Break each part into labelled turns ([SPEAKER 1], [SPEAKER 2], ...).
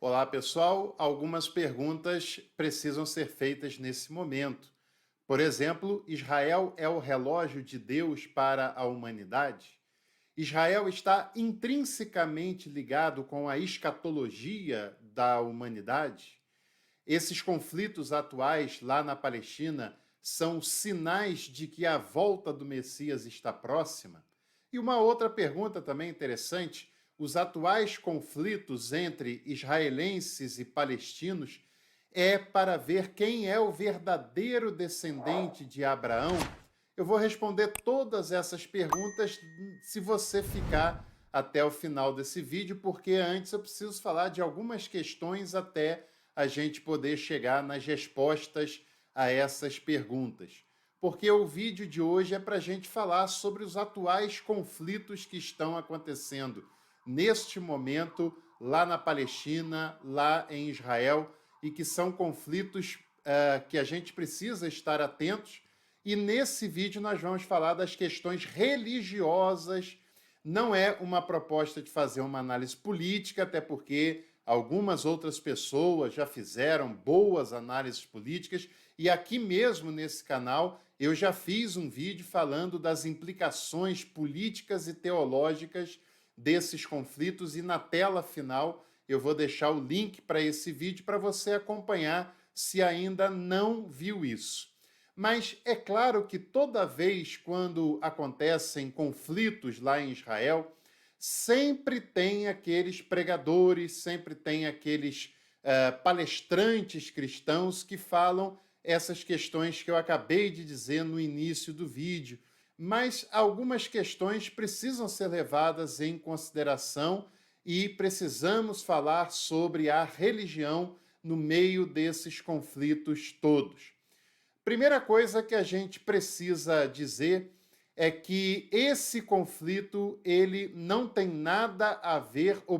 [SPEAKER 1] Olá, pessoal. Algumas perguntas precisam ser feitas nesse momento. Por exemplo, Israel é o relógio de Deus para a humanidade? Israel está intrinsecamente ligado com a escatologia da humanidade? Esses conflitos atuais lá na Palestina são sinais de que a volta do Messias está próxima? E uma outra pergunta também interessante: os atuais conflitos entre israelenses e palestinos é para ver quem é o verdadeiro descendente de Abraão? Eu vou responder todas essas perguntas se você ficar até o final desse vídeo, porque antes eu preciso falar de algumas questões até a gente poder chegar nas respostas a essas perguntas. Porque o vídeo de hoje é para a gente falar sobre os atuais conflitos que estão acontecendo neste momento lá na Palestina, lá em Israel, e que são conflitos que a gente precisa estar atentos. E nesse vídeo nós vamos falar das questões religiosas. Não é uma proposta de fazer uma análise política, até porque algumas outras pessoas já fizeram boas análises políticas, e aqui mesmo nesse canal eu já fiz um vídeo falando das implicações políticas e teológicas desses conflitos, e na tela final eu vou deixar o link para esse vídeo para você acompanhar se ainda não viu isso. Mas é claro que toda vez quando acontecem conflitos lá em Israel, sempre tem aqueles pregadores, sempre tem aqueles palestrantes cristãos que falam essas questões que eu acabei de dizer no início do vídeo. Mas algumas questões precisam ser levadas em consideração e precisamos falar sobre a religião no meio desses conflitos todos. Primeira coisa que a gente precisa dizer é que esse conflito ele não tem nada a ver, ou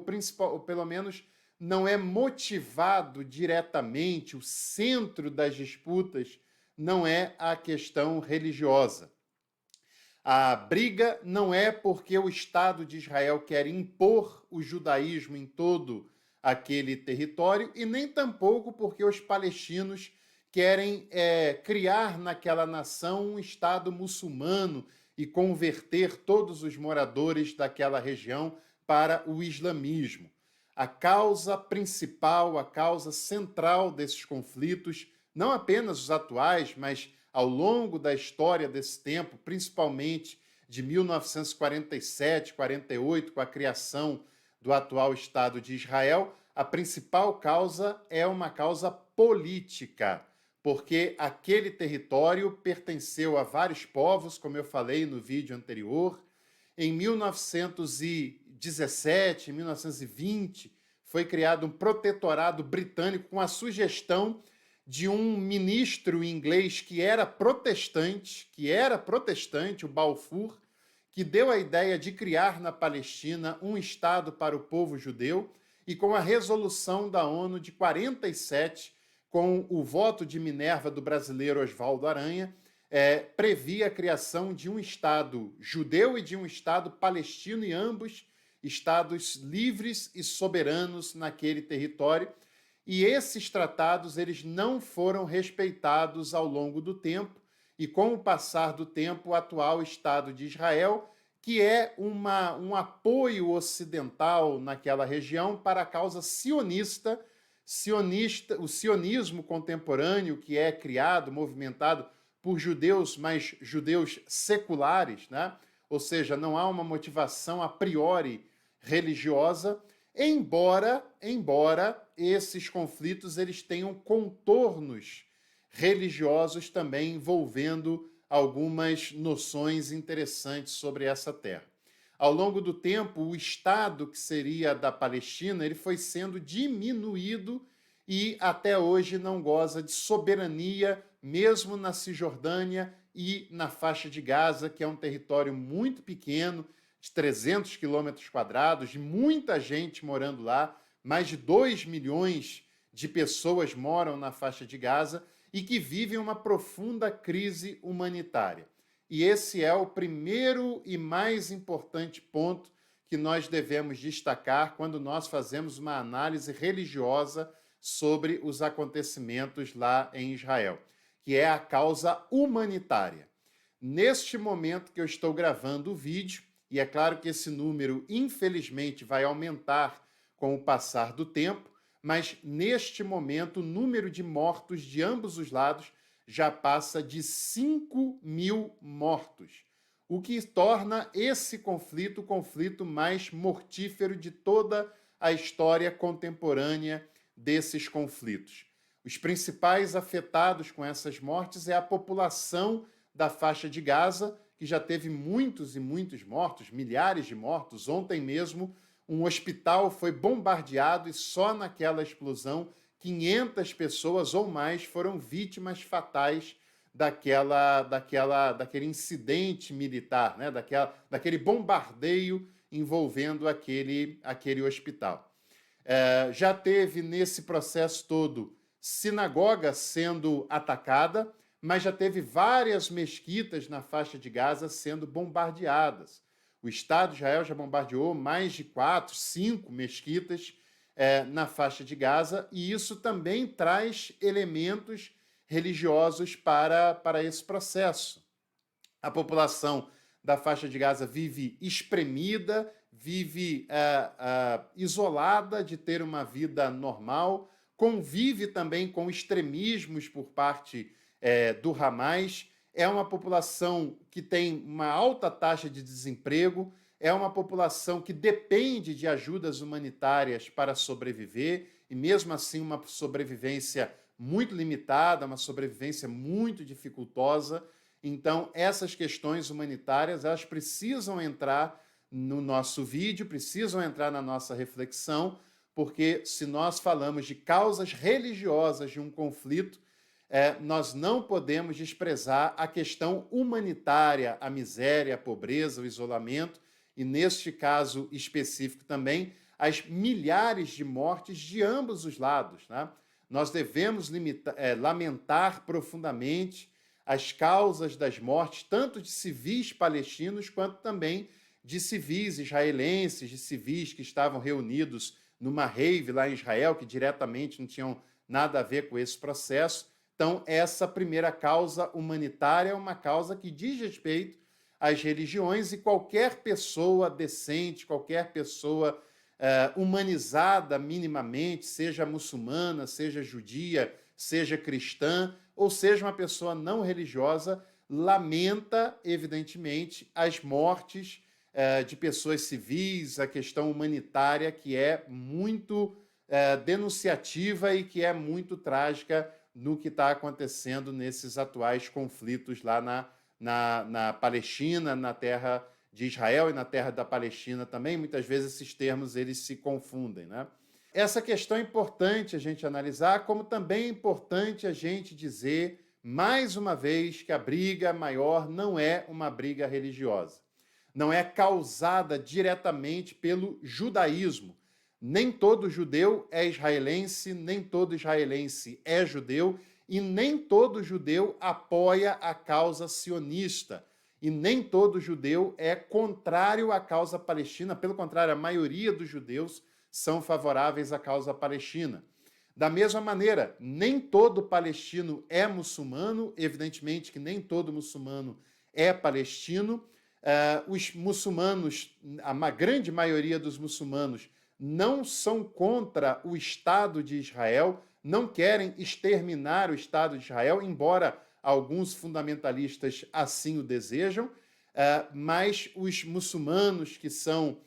[SPEAKER 1] pelo menos não é motivado diretamente, o centro das disputas não é a questão religiosa. A briga não é porque o Estado de Israel quer impor o judaísmo em todo aquele território, e nem tampouco porque os palestinos querem criar naquela nação um Estado muçulmano e converter todos os moradores daquela região para o islamismo. A causa principal, a causa central desses conflitos, não apenas os atuais, mas ao longo da história desse tempo, principalmente de 1947, 48, com a criação do atual Estado de Israel, a principal causa é uma causa política, porque aquele território pertenceu a vários povos, como eu falei no vídeo anterior. Em 1917, 1920, foi criado um protetorado britânico com a sugestão de um ministro inglês que era protestante, o Balfour, que deu a ideia de criar na Palestina um Estado para o povo judeu, e com a resolução da ONU de 47, com o voto de Minerva do brasileiro Oswaldo Aranha, previa a criação de um Estado judeu e de um Estado palestino, e ambos estados livres e soberanos naquele território. E esses tratados eles não foram respeitados ao longo do tempo, e com o passar do tempo, o atual Estado de Israel, que é um apoio ocidental naquela região para a causa sionista, o sionismo contemporâneo, que é criado, movimentado por judeus, mas judeus seculares, né? Ou seja, não há uma motivação a priori religiosa, embora esses conflitos eles tenham contornos religiosos também envolvendo algumas noções interessantes sobre essa terra. Ao longo do tempo, o Estado que seria da Palestina ele foi sendo diminuído e até hoje não goza de soberania, mesmo na Cisjordânia e na faixa de Gaza, que é um território muito pequeno, de 300 quilômetros quadrados, de muita gente morando lá, mais de 2 milhões de pessoas moram na faixa de Gaza e que vivem uma profunda crise humanitária. E esse é o primeiro e mais importante ponto que nós devemos destacar quando nós fazemos uma análise religiosa sobre os acontecimentos lá em Israel, que é a causa humanitária. Neste momento que eu estou gravando o vídeo, e é claro que esse número, infelizmente, vai aumentar com o passar do tempo, mas neste momento o número de mortos de ambos os lados já passa de 5.000 mortos, o que torna esse conflito o conflito mais mortífero de toda a história contemporânea desses conflitos. Os principais afetados com essas mortes é a população da faixa de Gaza, que já teve muitos e muitos mortos, milhares de mortos. Ontem mesmo, um hospital foi bombardeado e só naquela explosão 500 pessoas ou mais foram vítimas fatais daquele incidente militar, né? Daquele bombardeio envolvendo aquele hospital. Já teve nesse processo todo sinagoga sendo atacada, mas já teve várias mesquitas na faixa de Gaza sendo bombardeadas. O Estado de Israel já bombardeou mais de 4, 5 mesquitas na faixa de Gaza, e isso também traz elementos religiosos para esse processo. A população da faixa de Gaza vive espremida, vive isolada de ter uma vida normal, convive também com extremismos por parte do Hamas. É uma população que tem uma alta taxa de desemprego, é uma população que depende de ajudas humanitárias para sobreviver, e mesmo assim uma sobrevivência muito limitada, uma sobrevivência muito dificultosa. Então, essas questões humanitárias, elas precisam entrar no nosso vídeo, precisam entrar na nossa reflexão, porque se nós falamos de causas religiosas de um conflito, nós não podemos desprezar a questão humanitária, a miséria, a pobreza, o isolamento, e neste caso específico também, as milhares de mortes de ambos os lados, né? Nós devemos lamentar profundamente as causas das mortes, tanto de civis palestinos, quanto também de civis israelenses, de civis que estavam reunidos numa rave lá em Israel, que diretamente não tinham nada a ver com esse processo. Então, essa primeira causa humanitária é uma causa que diz respeito às religiões, e qualquer pessoa decente, qualquer pessoa humanizada minimamente, seja muçulmana, seja judia, seja cristã, ou seja uma pessoa não religiosa, lamenta, evidentemente, as mortes de pessoas civis, a questão humanitária, que é muito denunciativa e que é muito trágica no que está acontecendo nesses atuais conflitos lá na Palestina, na terra de Israel e na terra da Palestina também. Muitas vezes esses termos eles se confundem, né? Essa questão é importante a gente analisar, como também é importante a gente dizer, mais uma vez, que a briga maior não é uma briga religiosa. Não é causada diretamente pelo judaísmo. Nem todo judeu é israelense, nem todo israelense é judeu, e nem todo judeu apoia a causa sionista, e nem todo judeu é contrário à causa palestina. Pelo contrário, a maioria dos judeus são favoráveis à causa palestina. Da mesma maneira, nem todo palestino é muçulmano, evidentemente que nem todo muçulmano é palestino. Os muçulmanos, a grande maioria dos muçulmanos, não são contra o Estado de Israel, não querem exterminar o Estado de Israel, embora alguns fundamentalistas assim o desejam, mas os muçulmanos que são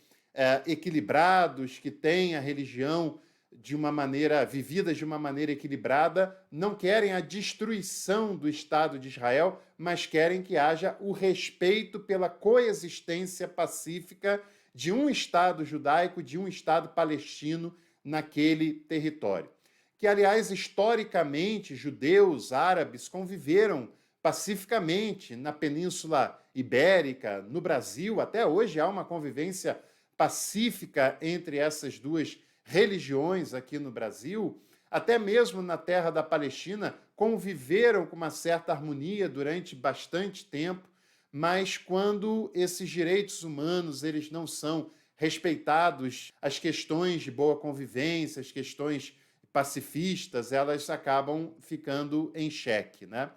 [SPEAKER 1] equilibrados, que têm a religião de uma maneira vivida de uma maneira equilibrada, não querem a destruição do Estado de Israel, mas querem que haja o respeito pela coexistência pacífica de um Estado judaico, de um Estado palestino naquele território. Que, aliás, historicamente, judeus, árabes conviveram pacificamente na Península Ibérica, no Brasil. Até hoje há uma convivência pacífica entre essas duas religiões aqui no Brasil. Até mesmo na terra da Palestina conviveram com uma certa harmonia durante bastante tempo, mas quando esses direitos humanos eles não são respeitados, as questões de boa convivência, as questões pacifistas, elas acabam ficando em xeque, né?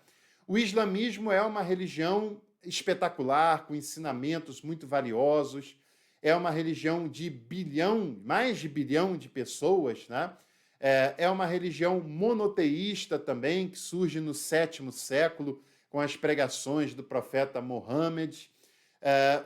[SPEAKER 1] O islamismo é uma religião espetacular, com ensinamentos muito valiosos, é uma religião de bilhão, mais de bilhão de pessoas, né? É uma religião monoteísta também, que surge no 7º século, com as pregações do profeta Mohammed.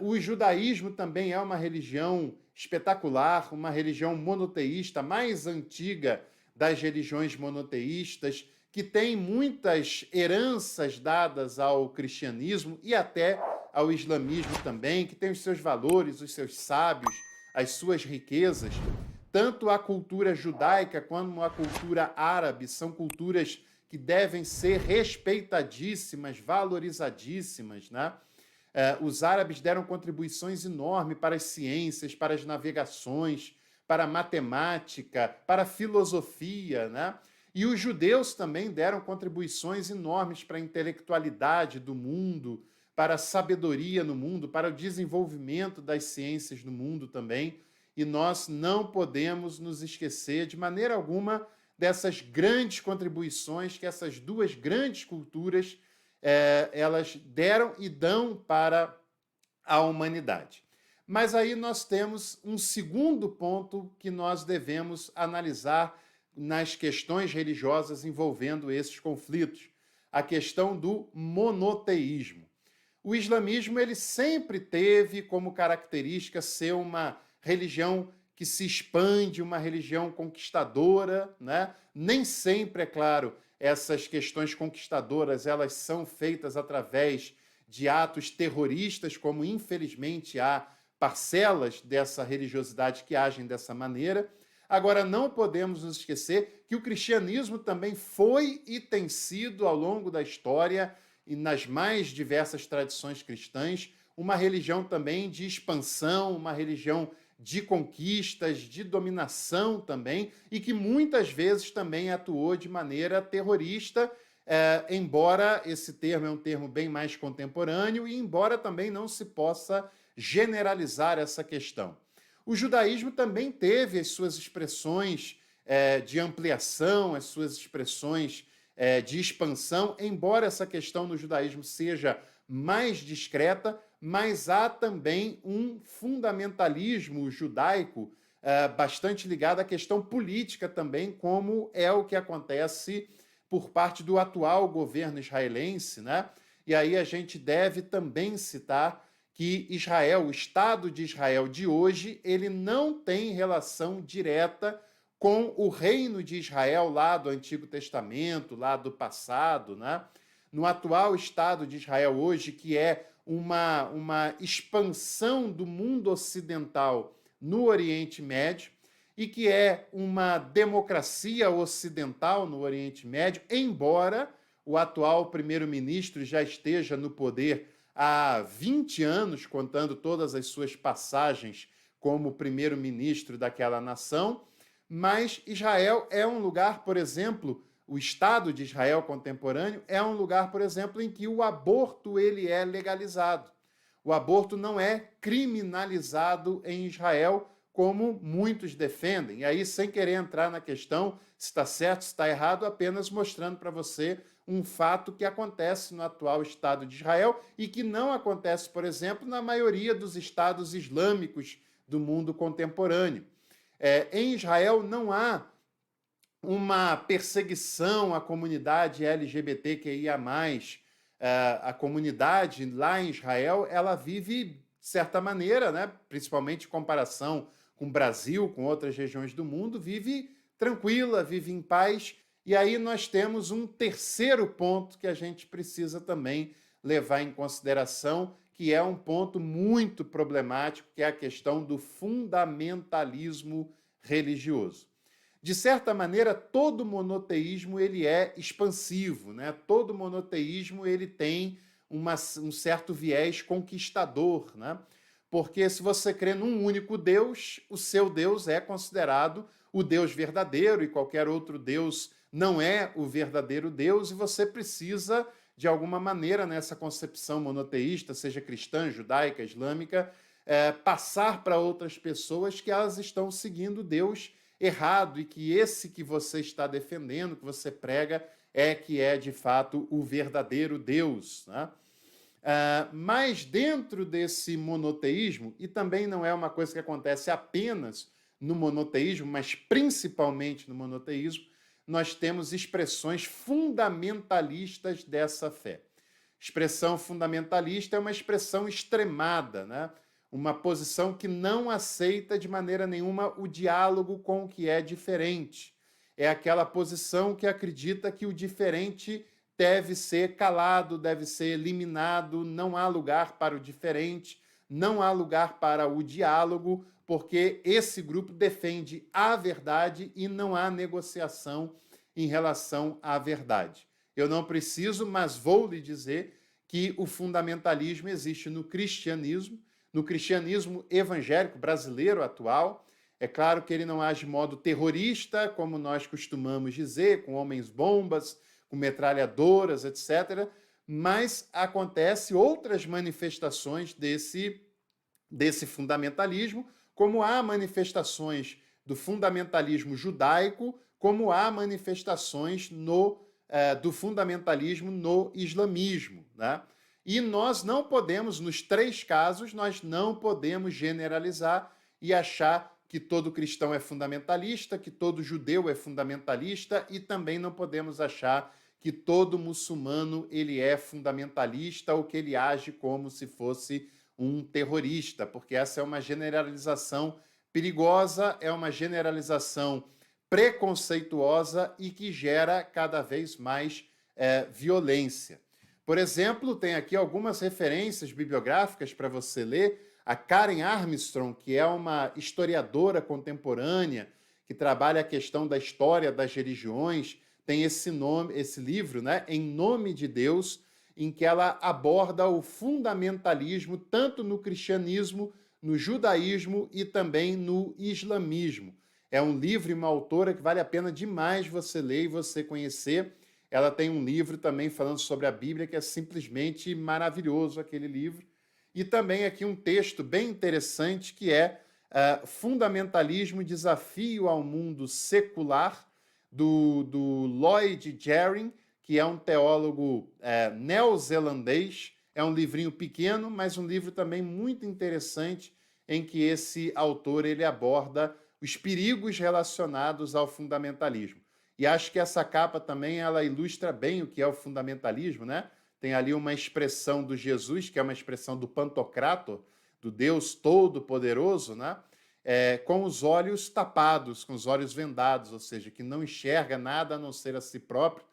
[SPEAKER 1] O judaísmo também é uma religião espetacular, uma religião monoteísta, mais antiga das religiões monoteístas, que tem muitas heranças dadas ao cristianismo e até ao islamismo também, que tem os seus valores, os seus sábios, as suas riquezas. Tanto a cultura judaica como a cultura árabe são culturas que devem ser respeitadíssimas, valorizadíssimas, né? Os árabes deram contribuições enormes para as ciências, para as navegações, para a matemática, para a filosofia, né? E os judeus também deram contribuições enormes para a intelectualidade do mundo, para a sabedoria no mundo, para o desenvolvimento das ciências no mundo também. E nós não podemos nos esquecer de maneira alguma dessas grandes contribuições que essas duas grandes culturas elas deram e dão para a humanidade. Mas aí nós temos um segundo ponto que nós devemos analisar nas questões religiosas envolvendo esses conflitos, a questão do monoteísmo. O islamismo ele sempre teve como característica ser uma religião que se expande, uma religião conquistadora, né? Nem sempre, é claro, essas questões conquistadoras elas são feitas através de atos terroristas, como infelizmente há parcelas dessa religiosidade que agem dessa maneira. Agora, não podemos nos esquecer que o cristianismo também foi e tem sido, ao longo da história, e nas mais diversas tradições cristãs, uma religião também de expansão, uma religião de conquistas, de dominação também, e que muitas vezes também atuou de maneira terrorista, embora esse termo é um termo bem mais contemporâneo e embora também não se possa generalizar essa questão. O judaísmo também teve as suas expressões de ampliação, as suas expressões de expansão, embora essa questão no judaísmo seja mais discreta, mas há também um fundamentalismo judaico bastante ligado à questão política também, como é o que acontece por parte do atual governo israelense, né? E aí a gente deve também citar que Israel, o Estado de Israel de hoje, ele não tem relação direta com o reino de Israel lá do Antigo Testamento, lá do passado, né? No atual Estado de Israel hoje, que é uma expansão do mundo ocidental no Oriente Médio e que é uma democracia ocidental no Oriente Médio, embora o atual primeiro-ministro já esteja no poder há 20 anos, contando todas as suas passagens como primeiro-ministro daquela nação, mas Israel é um lugar, por exemplo, o Estado de Israel contemporâneo é um lugar, por exemplo, em que o aborto ele é legalizado. O aborto não é criminalizado em Israel, como muitos defendem. E aí, sem querer entrar na questão se está certo, se está errado, apenas mostrando para você um fato que acontece no atual Estado de Israel e que não acontece, por exemplo, na maioria dos estados islâmicos do mundo contemporâneo. Em Israel não há uma perseguição à comunidade LGBTQIA+. A comunidade lá em Israel, ela vive, de certa maneira, né, principalmente em comparação com o Brasil, com outras regiões do mundo, vive tranquila, vive em paz. E aí nós temos um terceiro ponto que a gente precisa também levar em consideração, que é um ponto muito problemático, que é a questão do fundamentalismo religioso. De certa maneira, todo monoteísmo ele é expansivo, né? Todo monoteísmo ele tem um certo viés conquistador, né? Porque se você crê num único Deus, o seu Deus é considerado o Deus verdadeiro e qualquer outro Deus não é o verdadeiro Deus, e você precisa, de alguma maneira, nessa concepção monoteísta, seja cristã, judaica, islâmica, passar para outras pessoas que elas estão seguindo Deus errado e que esse que você está defendendo, que você prega, que é de fato o verdadeiro Deus, né? Mas dentro desse monoteísmo, e também não é uma coisa que acontece apenas no monoteísmo, mas principalmente no monoteísmo, nós temos expressões fundamentalistas dessa fé. Expressão fundamentalista é uma expressão extremada, né? Uma posição que não aceita de maneira nenhuma o diálogo com o que é diferente. É aquela posição que acredita que o diferente deve ser calado, deve ser eliminado, não há lugar para o diferente, não há lugar para o diálogo, porque esse grupo defende a verdade e não há negociação em relação à verdade. Eu não preciso, mas vou lhe dizer que o fundamentalismo existe no cristianismo evangélico brasileiro atual. É claro que ele não age de modo terrorista, como nós costumamos dizer, com homens-bombas, com metralhadoras, etc., mas acontece outras manifestações desse fundamentalismo, como há manifestações do fundamentalismo judaico, como há manifestações do fundamentalismo no islamismo, né? E nós não podemos, nos três casos, nós não podemos generalizar e achar que todo cristão é fundamentalista, que todo judeu é fundamentalista, e também não podemos achar que todo muçulmano ele é fundamentalista ou que ele age como se fosse um terrorista, porque essa é uma generalização perigosa, é uma generalização preconceituosa e que gera cada vez mais violência. Por exemplo, tem aqui algumas referências bibliográficas para você ler. A Karen Armstrong, que é uma historiadora contemporânea, que trabalha a questão da história das religiões, tem esse livro, né, Em Nome de Deus, em que ela aborda o fundamentalismo tanto no cristianismo, no judaísmo e também no islamismo. É um livro e uma autora que vale a pena demais você ler e você conhecer. Ela tem um livro também falando sobre a Bíblia, que é simplesmente maravilhoso, aquele livro. E também aqui um texto bem interessante, que é Fundamentalismo, Desafio ao Mundo Secular, do Lloyd Jerrin, que é um teólogo neozelandês. É um livrinho pequeno, mas um livro também muito interessante, em que esse autor ele aborda os perigos relacionados ao fundamentalismo. E acho que essa capa também ela ilustra bem o que é o fundamentalismo, né? Tem ali uma expressão do Jesus, que é uma expressão do Pantocrator, do Deus Todo-Poderoso, né? Com os olhos tapados, com os olhos vendados, ou seja, que não enxerga nada a não ser a si próprio,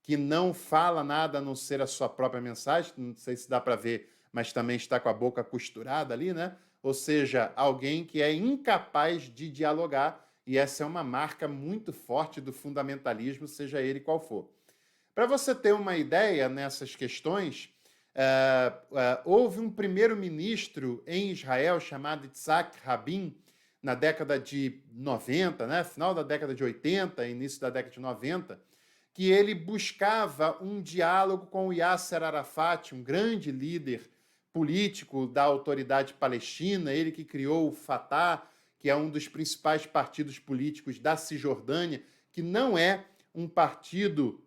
[SPEAKER 1] que não fala nada a não ser a sua própria mensagem, não sei se dá para ver, mas também está com a boca costurada ali, né? Ou seja, alguém que é incapaz de dialogar, e essa é uma marca muito forte do fundamentalismo, seja ele qual for. Para você ter uma ideia nessas questões, houve um primeiro-ministro em Israel chamado Yitzhak Rabin, na década de 90, né? Final da década de 80, início da década de 90, que ele buscava um diálogo com o Yasser Arafat, um grande líder político da autoridade palestina, ele que criou o Fatah, que é um dos principais partidos políticos da Cisjordânia, que não é um partido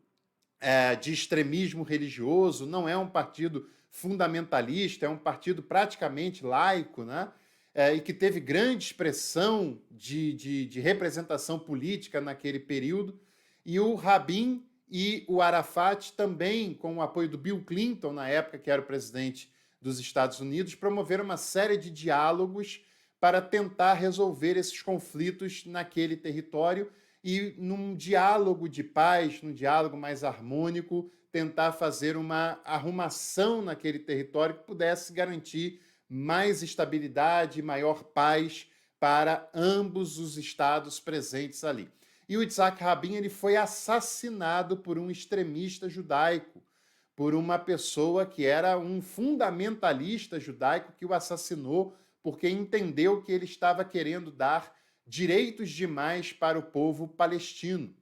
[SPEAKER 1] de extremismo religioso, não é um partido fundamentalista, é um partido praticamente laico, né? E que teve grande expressão de representação política naquele período. E o Rabin e o Arafat também, com o apoio do Bill Clinton, na época que era o presidente dos Estados Unidos, promoveram uma série de diálogos para tentar resolver esses conflitos naquele território e, num diálogo de paz, num diálogo mais harmônico, tentar fazer uma arrumação naquele território que pudesse garantir mais estabilidade, maior paz para ambos os estados presentes ali. E o Yitzhak Rabin ele foi assassinado por um extremista judaico, por uma pessoa que era um fundamentalista judaico que o assassinou porque entendeu que ele estava querendo dar direitos demais para o povo palestino.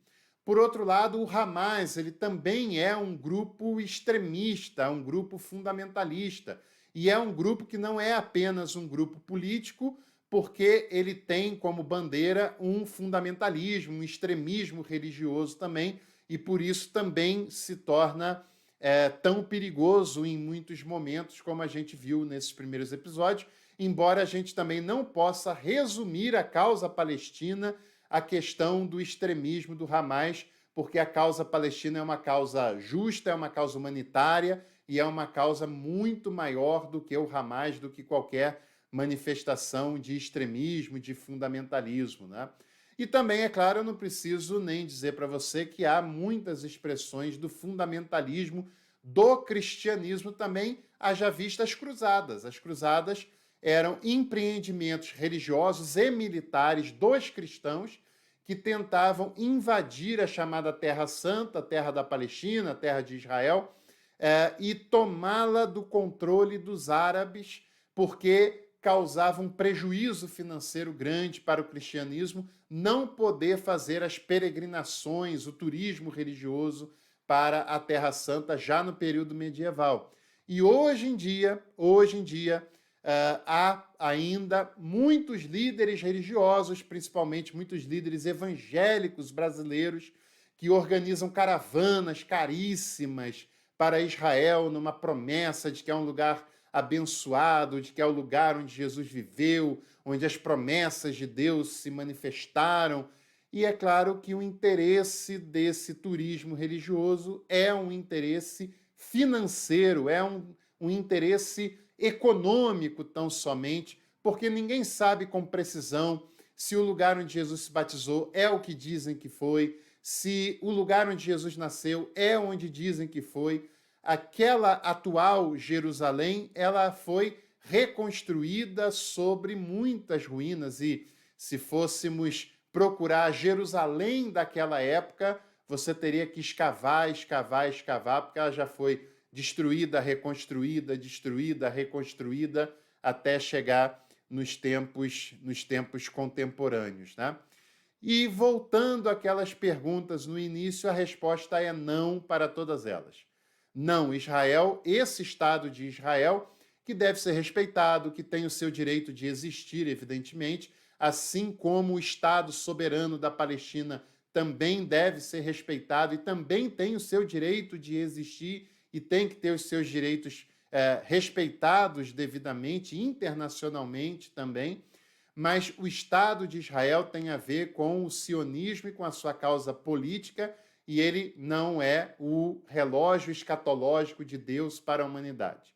[SPEAKER 1] Por outro lado, o Hamas ele também é um grupo extremista, um grupo fundamentalista. e é um grupo que não é apenas um grupo político, porque ele tem como bandeira um fundamentalismo, um extremismo religioso também, e por isso também se torna tão perigoso em muitos momentos, como a gente viu nesses primeiros episódios, embora a gente também não possa resumir a causa palestina à questão do extremismo do Hamas, porque a causa palestina é uma causa justa, é uma causa humanitária e é uma causa muito maior do que o Hamas, do que qualquer manifestação de extremismo, de fundamentalismo, né? E também, é claro, eu não preciso nem dizer para você que há muitas expressões do fundamentalismo do cristianismo também, haja vista as cruzadas. As cruzadas eram empreendimentos religiosos e militares dos cristãos que tentavam invadir a chamada Terra Santa, a terra da Palestina, a terra de Israel, e tomá-la do controle dos árabes, porque causava um prejuízo financeiro grande para o cristianismo não poder fazer as peregrinações, o turismo religioso para a Terra Santa já no período medieval. E hoje em dia, há ainda muitos líderes religiosos, principalmente muitos líderes evangélicos brasileiros, que organizam caravanas caríssimas para Israel, numa promessa de que é um lugar abençoado, de que é o lugar onde Jesus viveu, onde as promessas de Deus se manifestaram. E é claro que o interesse desse turismo religioso é um interesse financeiro, é um interesse econômico tão somente, porque ninguém sabe com precisão se o lugar onde Jesus se batizou é o que dizem que foi, se o lugar onde Jesus nasceu é onde dizem que foi. Aquela atual Jerusalém, ela foi reconstruída sobre muitas ruínas, e se fôssemos procurar Jerusalém daquela época, você teria que escavar, porque ela já foi destruída, reconstruída, até chegar nos tempos contemporâneos, né? E voltando àquelas perguntas no início, a resposta é não para todas elas. Não, Israel, esse Estado de Israel, que deve ser respeitado, que tem o seu direito de existir, evidentemente, assim como o Estado soberano da Palestina também deve ser respeitado e também tem o seu direito de existir e tem que ter os seus direitos respeitados devidamente, internacionalmente também. Mas o Estado de Israel tem a ver com o sionismo e com a sua causa política, e ele não é o relógio escatológico de Deus para a humanidade.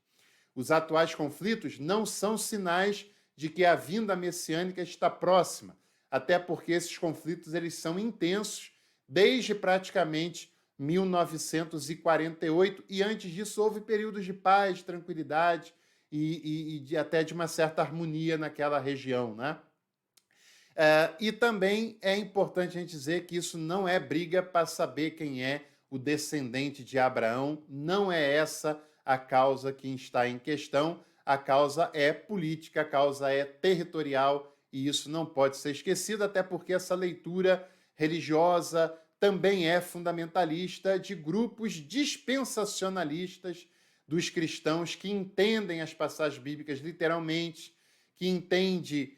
[SPEAKER 1] Os atuais conflitos não são sinais de que a vinda messiânica está próxima, até porque esses conflitos eles são intensos desde praticamente 1948, e antes disso houve períodos de paz, tranquilidade e até de uma certa harmonia naquela região, né? E também é importante a gente dizer que isso não é briga para saber quem é o descendente de Abraão, não é essa a causa que está em questão, a causa é política, a causa é territorial, e isso não pode ser esquecido, até porque essa leitura religiosa também é fundamentalista de grupos dispensacionalistas dos cristãos que entendem as passagens bíblicas literalmente, que entende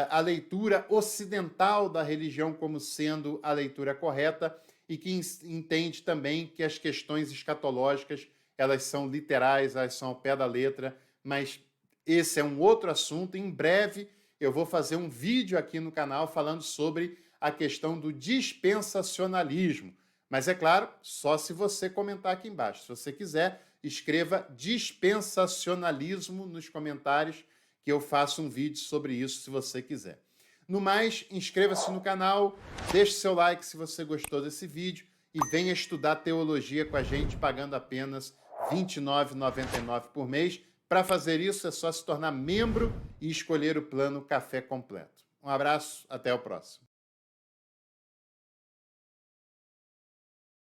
[SPEAKER 1] a leitura ocidental da religião como sendo a leitura correta e que entende também que as questões escatológicas elas são literais, elas são ao pé da letra, mas esse é um outro assunto. Em breve eu vou fazer um vídeo aqui no canal falando sobre a questão do dispensacionalismo. Mas é claro, só se você comentar aqui embaixo. Se você quiser, escreva dispensacionalismo nos comentários, que eu faço um vídeo sobre isso se você quiser. No mais, inscreva-se no canal, deixe seu like se você gostou desse vídeo e venha estudar teologia com a gente pagando apenas R$ 29,99 por mês. Para fazer isso, é só se tornar membro e escolher o plano Café Completo. Um abraço, até o próximo.